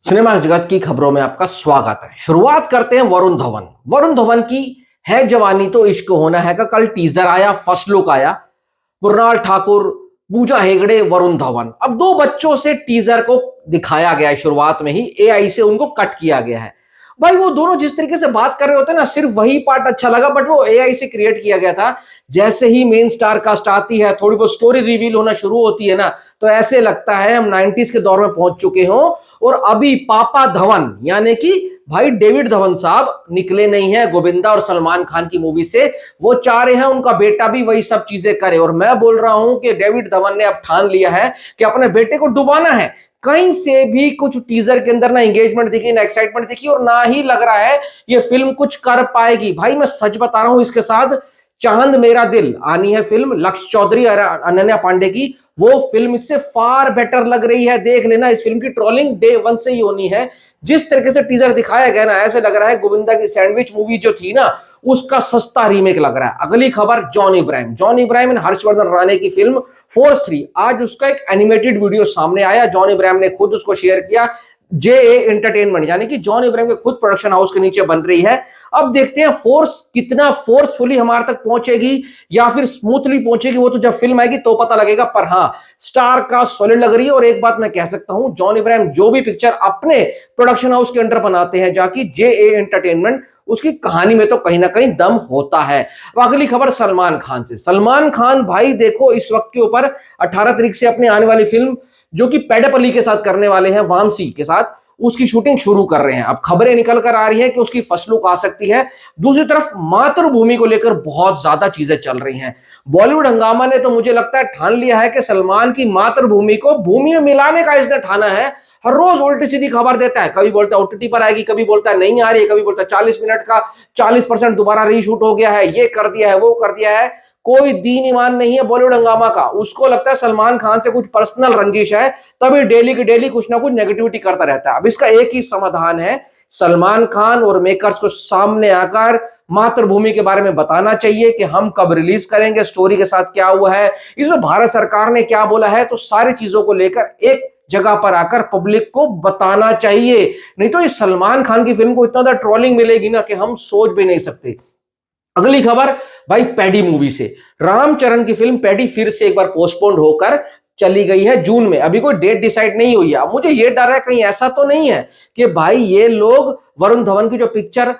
Cinema जगत की खबरों में आपका स्वागत है। शुरुआत करते हैं वरुण धवन। वरुण धवन की है जवानी तो इश्क होना है का कल टीजर आया, फर्स्ट लुक आया। मृणाल ठाकुर, पूजा हेगड़े, वरुण धवन, अब दो बच्चों से टीजर को दिखाया गया है। शुरुआत में ही एआई से उनको कट किया गया है। भाई वो दोनों जिस तरीके से बात कर रहे होते हैं ना, सिर्फ वही पार्ट अच्छा लगा, बट वो एआई से क्रिएट किया गया था। जैसे ही मेन स्टार कास्ट आती है, थोड़ी बहुत स्टोरी रिवील होना शुरू होती है ना, तो ऐसे लगता है हम 90s के दौर में पहुंच चुके हों। और अभी पापा धवन यानी कि भाई डेविड धवन साहब निकले नहीं है गोविंदा और सलमान खान की मूवी से। वो चाह रहे हैं उनका बेटा भी वही सब चीजें करे, और मैं बोल रहा हूं कि डेविड धवन ने अब ठान लिया है कि अपने बेटे को डुबाना है। कहीं से भी कुछ टीजर के अंदर ना एंगेजमेंट दिखी, ना एक्साइटमेंट दिखी, और ना ही लग रहा है ये फिल्म कुछ कर पाएगी। भाई मैं सच बता रहा हूं, इसके साथ चांद मेरा दिल आनी है फिल्म, लक्ष्य चौधरी और अनन्या पांडे की। वो फिल्म इससे फार बेटर लग रही है। देख लेना, इस फिल्म की ट्रोलिंग डे वन से ही होनी है। जिस तरीके से टीजर दिखाया गया ना, ऐसे लग रहा है गोविंदा की सैंडविच मूवी जो थी ना, उसका सस्ता रीमेक लग रहा है। अगली खबर, जॉन इब्राहिम एंड हर्षवर्धन राणे की फिल्म फोर्स 3, आज उसका एक एनिमेटेड वीडियो सामने आया। जॉन इब्राहिम ने खुद उसको शेयर किया। जेए एंटरटेनमेंट यानी कि जॉन इब्राहिम के खुद प्रोडक्शन हाउस के नीचे बन रही है। अब देखते हैं फोर्स कितना फोर्सफुली हमारे तक पहुंचेगी या फिर स्मूथली पहुंचेगी, वो तो जब फिल्म आएगी तो पता लगेगा। पर हाँ, स्टार का सॉलिड लग रही है। और एक बात मैं कह सकता हूं, जॉन इब्राहिम जो भी पिक्चर अपने प्रोडक्शन हाउस के अंडर बनाते हैं, जाकि जेए एंटरटेनमेंट, उसकी कहानी में तो कहीं ना कहीं दम होता है। अगली खबर सलमान खान से। सलमान खान भाई देखो, इस वक्त के ऊपर 18 तारीख से अपनी आने वाली फिल्म जो कि पेडपली के साथ करने वाले हैं, वामसी के साथ, उसकी शूटिंग शुरू कर रहे हैं। अब खबरें निकल कर आ रही हैं कि उसकी फर्स्ट लुक आ सकती है। दूसरी तरफ मातृभूमि को लेकर बहुत ज्यादा चीजें चल रही हैं। बॉलीवुड हंगामा ने तो मुझे लगता है ठान लिया है कि सलमान की मातृभूमि को भूमि में मिलाने का इसने ठाना है। हर रोज उल्टी सीधी खबर देता है, कभी बोलता है ओटीटी पर आएगी, कभी बोलता है नहीं आ रही है, कभी बोलता है 40 मिनट का 40% दोबारा रीशूट हो गया है, ये कर दिया है, वो कर दिया है। कोई दीन ईमान नहीं है बॉलीवुड हंगामा का। उसको लगता है सलमान खान से कुछ पर्सनल रंजिश है, तभी डेली की डेली कुछ ना कुछ नेगेटिविटी करता रहता है। अब इसका एक ही समाधान है, सलमान खान और मेकर्स को सामने आकर मातृभूमि के बारे में बताना चाहिए कि हम कब रिलीज करेंगे, स्टोरी के साथ क्या हुआ है, इसमें भारत सरकार ने क्या बोला है। तो सारी चीजों को लेकर एक जगह पर आकर पब्लिक को बताना चाहिए। नहीं तो इस सलमान खान की फिल्म को इतना ज्यादा ट्रोलिंग मिलेगी ना कि हम सोच भी नहीं सकते। अगली खबर भाई पैडी मूवी से। रामचरण की फिल्म पैडी फिर से एक बार पोस्टपोन्ड होकर चली गई है जून में। अभी कोई डेट डिसाइड नहीं हुई है। मुझे ये डर है कहीं ऐसा तो नहीं है कि भाई ये लोग वरुण धवन की जो पिक्चर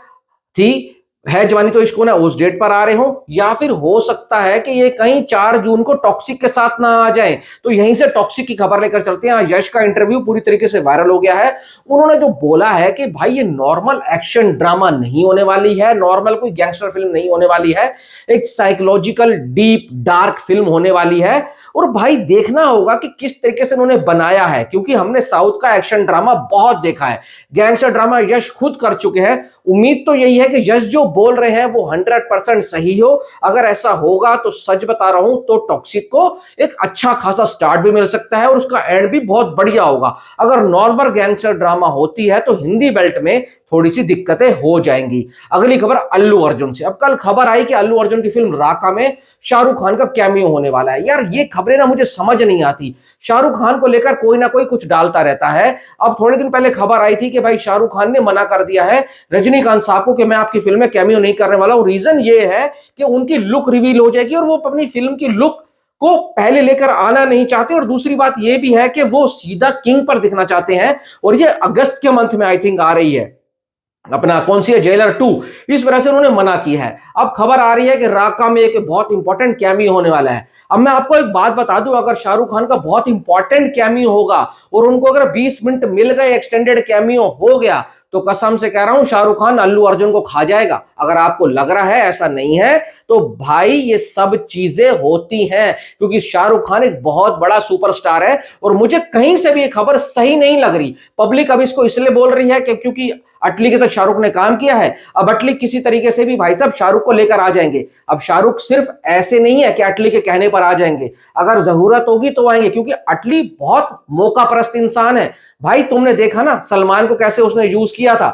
थी है जवानी तो इश्क होना, उस डेट पर आ रहे हो, या फिर हो सकता है कि ये कहीं 4 जून को टॉक्सिक के साथ ना आ जाए। तो यहीं से टॉक्सिक की खबर लेकर चलते हैं। यश का इंटरव्यू पूरी तरीके से वायरल हो गया है। उन्होंने जो बोला है कि भाई ये नॉर्मल एक्शन ड्रामा नहीं होने वाली है, नॉर्मल कोई गैंगस्टर फिल्म नहीं होने वाली है, एक साइकोलॉजिकल डीप डार्क फिल्म होने वाली है। और भाई देखना होगा कि किस तरीके से उन्होंने बनाया है, क्योंकि हमने साउथ का एक्शन ड्रामा बहुत देखा है, गैंगस्टर ड्रामा यश खुद कर चुके हैं। उम्मीद तो यही है कि यश जो बोल रहे हैं वो 100% सही हो। अगर ऐसा होगा तो सच बता रहा हूं, तो टॉक्सिक को एक अच्छा खासा स्टार्ट भी मिल सकता है और उसका एंड भी बहुत बढ़िया होगा। अगर नॉर्मल गैंगस्टर ड्रामा होती है तो हिंदी बेल्ट में थोड़ी सी दिक्कतें हो जाएंगी। अगली खबर अल्लू अर्जुन से। अब कल खबर आई कि अल्लू अर्जुन की फिल्म राका में शाहरुख खान का कैमियो होने वाला है। यार ये खबरें ना मुझे समझ नहीं आती। शाहरुख खान को लेकर कोई ना कोई कुछ डालता रहता है। अब थोड़े दिन पहले खबर आई थी कि भाई शाहरुख खान ने मना कर दिया है रजनीकांत साहब को कि मैं आपकी फिल्म में कैमियो नहीं करने वाला हूं। रीजन ये है कि उनकी लुक रिवील हो जाएगी और वो अपनी फिल्म की लुक को पहले लेकर आना नहीं चाहते। और दूसरी बात यह भी है कि वो सीधा किंग पर दिखना चाहते हैं, और ये अगस्त के मंथ में आई थिंक आ रही है अपना कौन सी है, जेलर 2। इस वजह से उन्होंने मना की है। अब खबर आ रही है कि राका में एक बहुत इंपॉर्टेंट कैमियो होने वाला है। अब मैं आपको एक बात बता दूं, अगर शाहरुख खान का बहुत इंपॉर्टेंट कैमियो होगा और उनको अगर 20 मिनट मिल गए, एक्सटेंडेड कैमियो हो गया, तो कसम से कह रहा हूं शाहरुख खान अल्लू अर्जुन को खा जाएगा। अगर आपको लग रहा है ऐसा नहीं है तो भाई ये सब चीजें होती हैं, क्योंकि शाहरुख खान एक बहुत बड़ा सुपरस्टार है। और मुझे कहीं से भी ये खबर सही नहीं लग रही। पब्लिक अब इसको इसलिए बोल रही है कि क्योंकि अटली के साथ शाहरुख ने काम किया है। अब अटली किसी तरीके से भी भाई साहब शाहरुख को लेकर आ जाएंगे। अब शाहरुख सिर्फ ऐसे नहीं है कि अटली के कहने पर आ जाएंगे, अगर जरूरत होगी तो आएंगे, क्योंकि अटली बहुत मौका परस्त इंसान है। भाई तुमने देखा ना सलमान को कैसे उसने यूज किया था,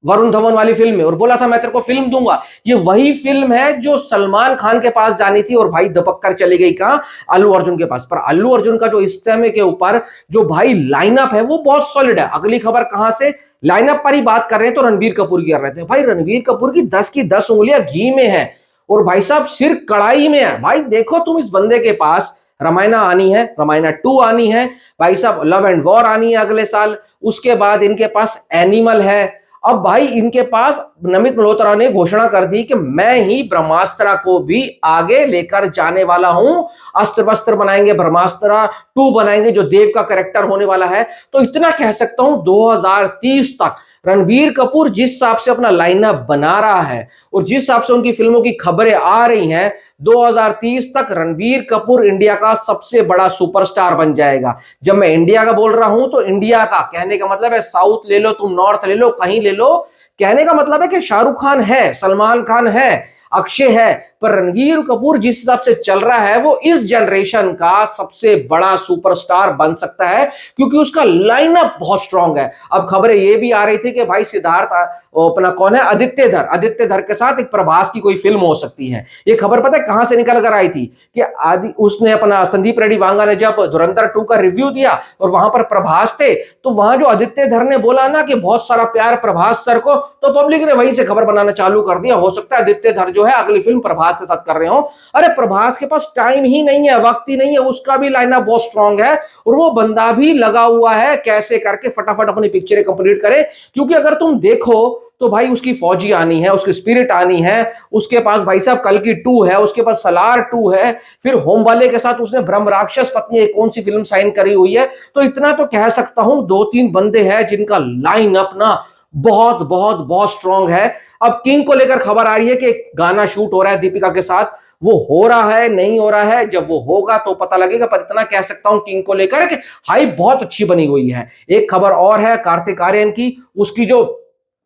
वरुण धवन वाली फिल्म में, और बोला था मैं तेरे को फिल्म दूंगा। ये वही फिल्म है जो सलमान खान के पास जानी थी और भाई दबक कर चली गई कहां, अल्लू अर्जुन के पास। पर अल्लू अर्जुन का जो इस समय के ऊपर जो भाई लाइनअप है वो बहुत सॉलिड है। अगली खबर कहां से, लाइनअप पर ही बात कर रहे हैं तो रणबीर कपूर की कर रहे थे। भाई रणबीर कपूर की 10 उंगलियां घी में है और भाई साहब सिर कड़ाई में है। भाई देखो तुम इस बंदे के पास, रामायणा आनी है, रामायणा 2 आनी है, भाई साहब लव एंड वॉर आनी है अगले साल, उसके बाद इनके पास एनिमल है। अब भाई इनके पास नमित मल्होत्रा ने घोषणा कर दी कि मैं ही ब्रह्मास्त्र को भी आगे लेकर जाने वाला हूं। अस्त्र वस्त्र बनाएंगे, ब्रह्मास्त्र 2 बनाएंगे जो देव का कैरेक्टर होने वाला है। तो इतना कह सकता हूं 2030 तक रणबीर कपूर जिस हिसाब से अपना लाइनअप बना रहा है और जिस हिसाब से उनकी फिल्मों की खबरें आ रही हैं, 2030 तक रणबीर कपूर इंडिया का सबसे बड़ा सुपरस्टार बन जाएगा। जब मैं इंडिया का बोल रहा हूं तो इंडिया का कहने का मतलब है साउथ ले लो, तुम नॉर्थ ले लो, कहीं ले लो, कहने का मतलब है कि शाहरुख खान है, सलमान खान है, अक्षय है, पर रणबीर कपूर जिस हिसाब से चल रहा है वो इस जनरेशन का सबसे बड़ा सुपरस्टार बन सकता है क्योंकि उसका लाइनअप बहुत स्ट्रांग है। अब खबरें ये भी आ रही थी कि भाई सिद्धार्थ अपना कौन है, आदित्य धर के साथ एक प्रभास की कोई फिल्म हो सकती है। ये खबर पता है कहां से निकल कर आई थी कि आदि उसने अपना संदीप रेड्डी वांगा ने जब धुरंधर 2 का रिव्यू दिया और वहां पर प्रभास थे, तो वहां जो आदित्य धर ने बोला ना कि बहुत सारा प्यार प्रभास सर को, तो पब्लिक ने वहीं से खबर बनाना चालू कर दिया। हो सकता है आदित्य धर जो है अगली फिल्म प्रभास के साथ कर रहे हो। अरे प्रभास के पास टाइम ही नहीं है, वक्त ही नहीं है, उसका भी लाइनअप बहुत स्ट्रांग है और वो बंदा भी लगा हुआ है कैसे करके फटाफट अपनी पिक्चरें कंप्लीट करे। क्योंकि अगर तुम देखो तो भाई उसकी फौजी आनी है, उसकी स्पिरिट आनी है, उसके पास भाई साहब कल की 2 है, उसके पास सलार 2 है, फिर होम वाले के साथ उसने ब्रह्म राक्षस पत्नी एक कौन सी फिल्म साइन करी हुई है। तो इतना तो कह सकता हूं 2-3 बंदे हैं जिनका लाइन अप ना बहुत बहुत बहुत स्ट्रांग है। अब किंग को लेकर खबर आ रही है कि गाना शूट हो रहा है दीपिका के साथ, वो हो रहा है नहीं हो रहा है, जब वो होगा तो पता लगेगा। पर इतना कह सकता हूं किंग को लेकर कि हाइप बहुत अच्छी बनी हुई है। एक खबर और है कार्तिक आर्यन की, उसकी जो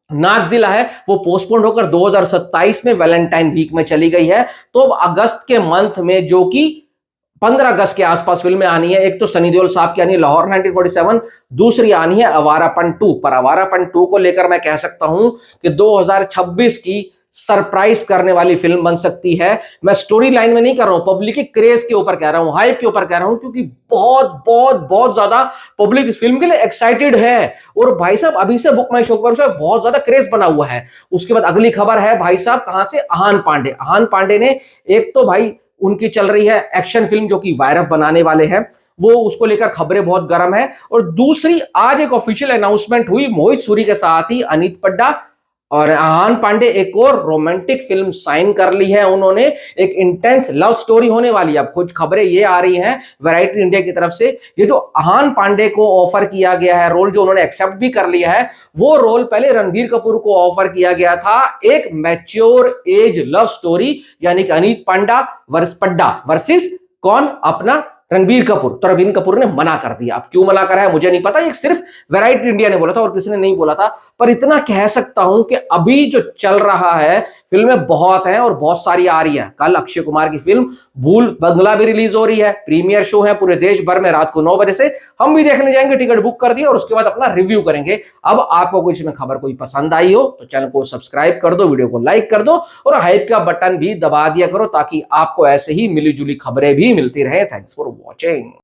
नागजिला है वो पोस्टपोन होकर 2027 में वैलेंटाइन वीक में चली गई है। तो अब अगस्त के मंथ में जो कि 15 अगस्त के आसपास फिल्में आनी है। एक तो सनी देओल साहब की आनी है लाहौर 1947, दूसरी आनी है आवारापन 2। पर आवारापन 2 को लेकर मैं कह सकता हूं कि 2026 की सरप्राइज करने वाली फिल्म बन सकती है। मैं स्टोरी लाइन में नहीं कर रहा हूं, पब्लिक के क्रेज के ऊपर कह रहा हूं, हाइप के ऊपर कह रहा हूं, क्योंकि बहुत बहुत बहुत ज्यादा पब्लिक इस फिल्म के लिए एक्साइटेड है। और भाई साहब अभी से बुक माई शो पर बहुत ज्यादा क्रेज बना हुआ है। उसके बाद अगली खबर है भाई साहब कहां से, आहान पांडे ने, एक तो भाई उनकी चल रही है एक्शन फिल्म जो कि वायरस बनाने वाले हैं, वो उसको लेकर खबरें बहुत गर्म है। और दूसरी आज एक ऑफिशियल अनाउंसमेंट हुई मोहित सूरी के साथ ही अनीत पड्डा और आहान पांडे एक और रोमांटिक फिल्म साइन कर ली है उन्होंने। एक इंटेंस लव स्टोरी होने वाली है। अब कुछ खबरें ये आ रही हैं वैरायटी इंडिया की तरफ से, ये जो आहान पांडे को ऑफर किया गया है रोल, जो उन्होंने एक्सेप्ट भी कर लिया है, वो रोल पहले रणबीर कपूर को ऑफर किया गया था। एक मैच्योर एज लव स्टोरी, यानी कि अनीत पड्डा वर्सेस कौन, अपना रणबीर कपूर। तो रणबीर कपूर ने मना कर दिया। अब क्यों मना करा है मुझे नहीं पता, ये सिर्फ वैरायटी इंडिया ने बोला था और किसी ने नहीं बोला था। पर इतना कह सकता हूं कि अभी जो चल रहा है, फिल्में बहुत हैं और बहुत सारी आ रही हैं। कल अक्षय कुमार की फिल्म भूल बंगला भी रिलीज हो रही है, प्रीमियर शो है पूरे देश भर में रात को 9 बजे से। हम भी देखने जाएंगे, टिकट बुक कर दिए और उसके बाद अपना रिव्यू करेंगे। अब आपको कुछ में खबर कोई पसंद आई हो तो चैनल को सब्सक्राइब कर दो, वीडियो को लाइक कर दो और हाइप का बटन भी दबा दिया करो ताकि आपको ऐसे ही मिली जुली खबरें भी मिलती रहे। Thanks for watching.